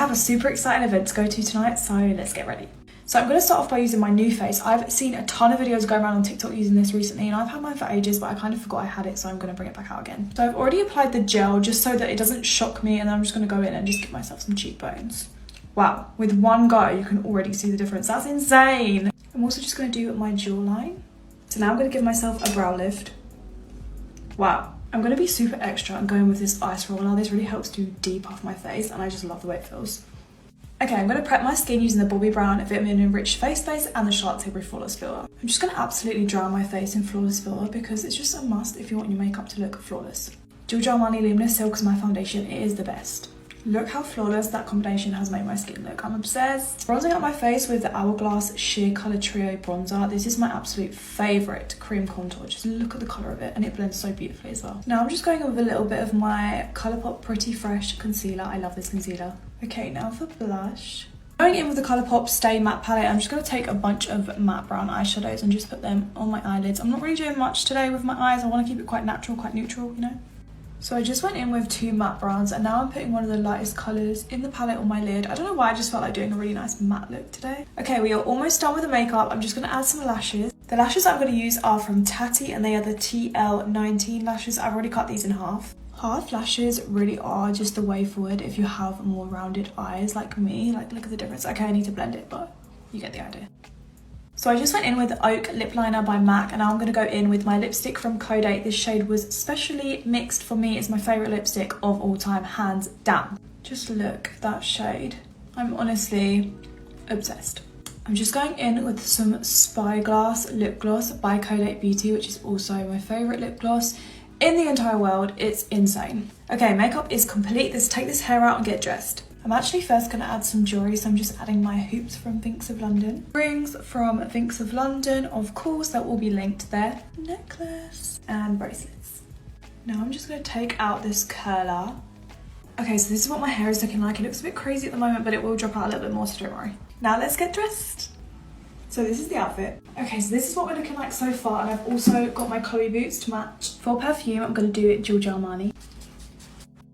have a super exciting event to go to tonight, so let's get ready. So I'm going to start off by using my new face. I've seen a ton of videos going around on TikTok using this recently, and I've had mine for ages, but I kind of forgot I had it, so I'm going to bring it back out again. So I've already applied the gel just so that it doesn't shock me, and then I'm just going to go in and just give myself some cheekbones. Wow, with one go you can already see the difference. That's insane. I'm also just going to do my jawline. So now I'm going to give myself a brow lift. Wow. I'm going to be super extra and going with this ice roller. This really helps to depuff my face, and I just love the way it feels. Okay, I'm going to prep my skin using the Bobbi Brown Vitamin Enriched Face Base and the Charlotte Tilbury Flawless Filter. I'm just going to absolutely drown my face in Flawless Filter because it's just a must if you want your makeup to look flawless. GRWM Luminous Silk is my foundation. It is the best. Look how flawless that combination has made my skin look. I'm obsessed. Bronzing up my face with the Hourglass Sheer Colour Trio Bronzer. This is my absolute favourite cream contour. Just look at the colour of it, and it blends so beautifully as well. Now I'm just going in with a little bit of my Colourpop Pretty Fresh concealer. I love this concealer. Okay, now for blush. Going in with the Colourpop Stay Matte Palette, I'm just going to take a bunch of matte brown eyeshadows and just put them on my eyelids. I'm not really doing much today with my eyes. I want to keep it quite natural, quite neutral, you know? So I just went in with 2 matte browns, and now I'm putting one of the lightest colours in the palette on my lid. I don't know why, I just felt like doing a really nice matte look today. Okay, we are almost done with the makeup. I'm just going to add some lashes. The lashes I'm going to use are from Tatti, and they are the TL19 lashes. I've already cut these in half. Half lashes really are just the way forward if you have more rounded eyes like me. Like, look at the difference. Okay, I need to blend it, but you get the idea. So I just went in with Oak Lip Liner by MAC, and now I'm going to go in with my lipstick from Codate. This shade was specially mixed for me. It's my favourite lipstick of all time, hands down. Just look at that shade. I'm honestly obsessed. I'm just going in with some Spyglass lip gloss by Codate Beauty, which is also my favourite lip gloss in the entire world. It's insane. Okay, makeup is complete. Let's take this hair out and get dressed. I'm actually first going to add some jewellery, so I'm just adding my hoops from Vinks of London. Rings from Vinks of London, of course, that will be linked there. Necklace and bracelets. Now I'm just going to take out this curler. Okay, so this is what my hair is looking like. It looks a bit crazy at the moment, but it will drop out a little bit more, so don't worry. Now let's get dressed. So this is the outfit. Okay, so this is what we're looking like so far, and I've also got my Chloe boots to match. For perfume, I'm going to do Giorgio Armani.